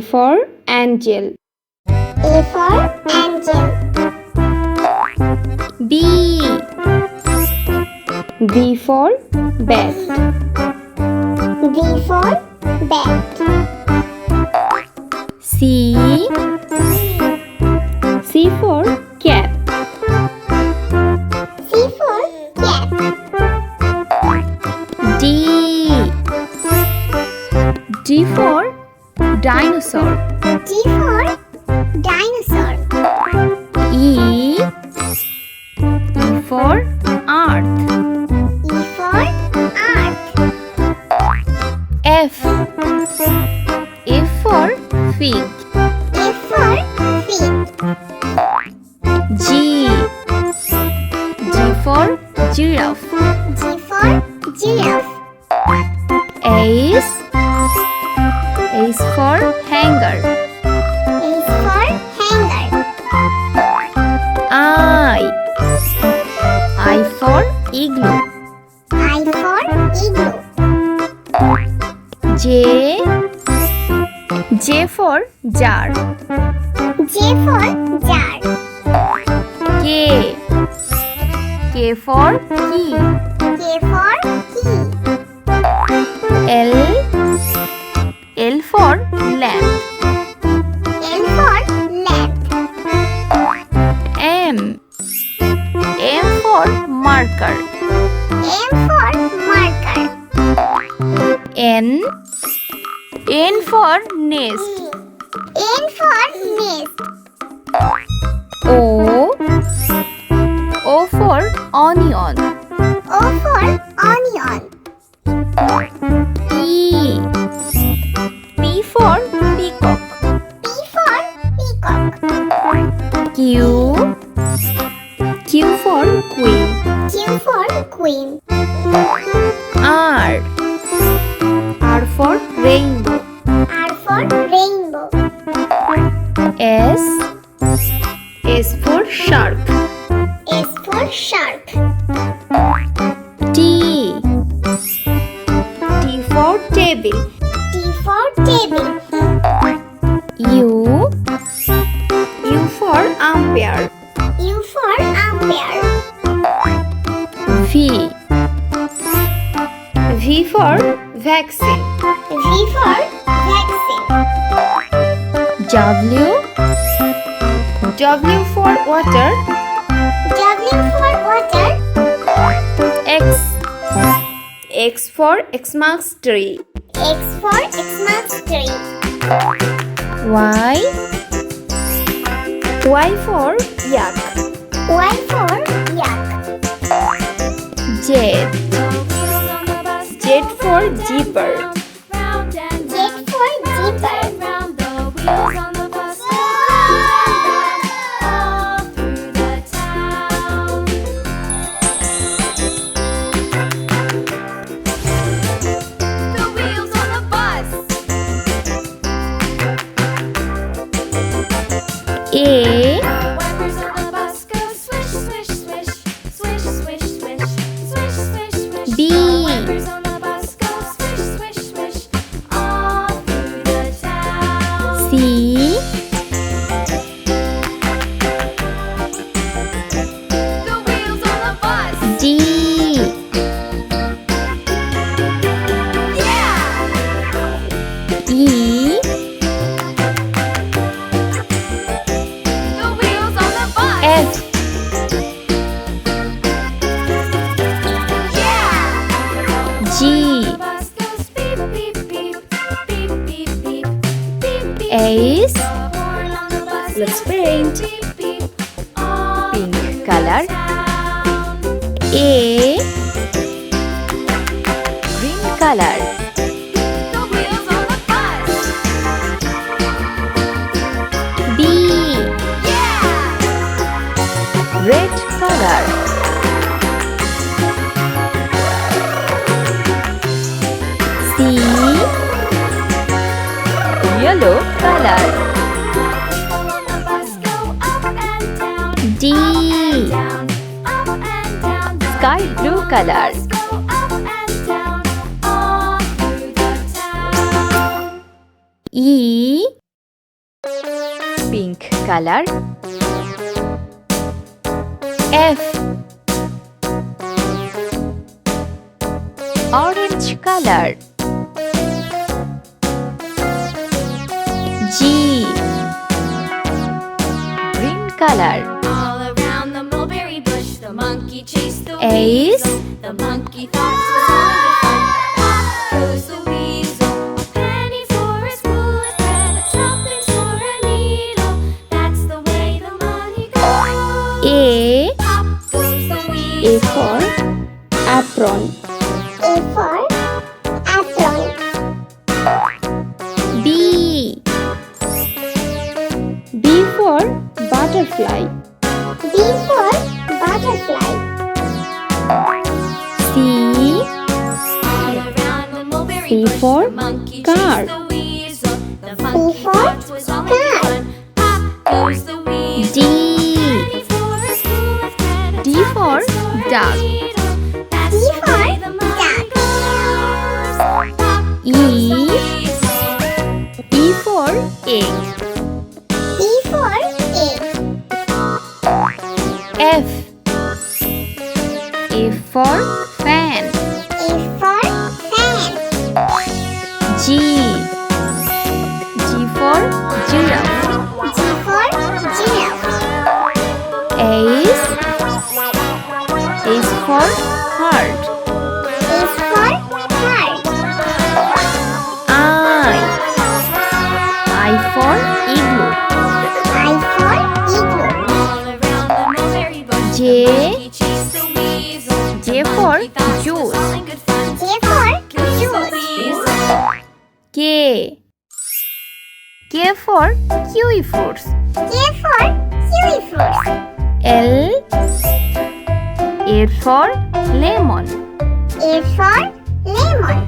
A for angel. A for angel. B. B for bat. B for bat. C. C for cat. C for cat. D. D for dinosaur. D for dinosaur. E. E for earth. E for earth. F. F for fig. F for fig. G. G for giraffe. G for giraffe. H. H for hanger. H for hanger. I. I for igloo. I for igloo. J. J for jar. J for jar. K. K for key. K for key. L. L for lamp. L for lamp. M. M for marker. M for marker. N. N for nest. N for nest. O. O for onion. O for onion. P. P for peacock. P for peacock. Q. Q for queen. Q for queen. R. R for rainbow. R for rainbow. S. S for shark. S for shark. T. T for table. T for table. U. U for umpire. U for umpire. V. V for vaccine. V for vaccine. W. W for water. W for water. X. X for Xmas tree. X for Xmas tree. Y. Y for yak. Y for yak. Z. Z for zipper. Z for zipper. A. B. C. D. E. F. G. H. Let's paint. Pink color. A. Green color. B. Red color. C. Yellow color. D. Sky blue color. E. pink color. F, orange color. G, green color. All around the mulberry bush, the monkey chased the H, weasel. The monkey thought it was all good fun. Pop goes the weasel. A penny for a spool of thread, a tuppence for a needle. That's the way the money goes. A, Pop goes the A weasel. for apron. A for apron. B, B for butterfly. B for butterfly. C, All around the mulberry C bush, for the monkey car. chased the weasel. The monkey for thought it was all good car. fun. Pop goes the weasel. D, Penny for a spool of thread, a D for tuppence for a duck. needle. That's D the for way the money goes. Pop E, goes the weasel. E for egg. E for egg. F, F for fan. A for fan. G, G for giraffe. G for giraffe. H, H for heart. H for heart. I for igloo. I for igloo. All around the mulberry bush, J, the monkey chased the weasel. J The for monkey thought it was juice. all in good fun. J for Goes the juice. weasel. K, K for kiwi fruits. K for kiwi fruits. L, L for lemon. A for lemon.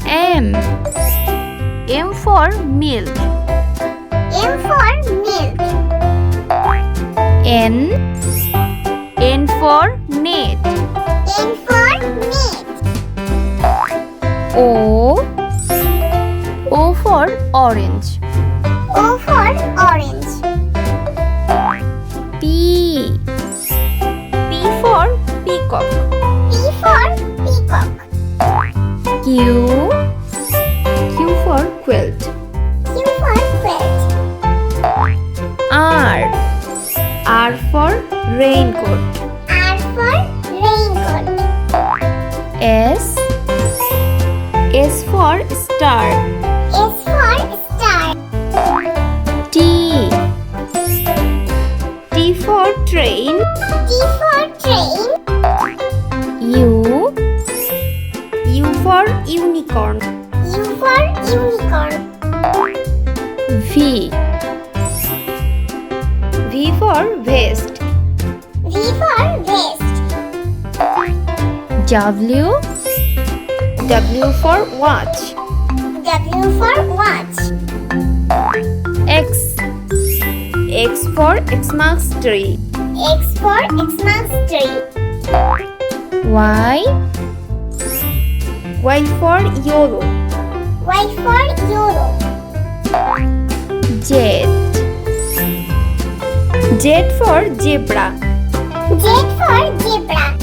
M, M for milk. M for milk. N, N for net. N for net. O, O for orange. O for orange. P, P for peacock. P for peacock. Q, Q for quilt. Q for quilt. R, R for raincoat. R for raincoat. S, S for star. S for star. T, T for train. T for train. U, U for unicorn. U for unicorn. V, V for vest. V for vest. W, W for watch. W for watch. X, X for Xmas tree. X for Xmas tree. Y, Y for yellow. Y for yellow. Z, Z for zebra. Z for zebra.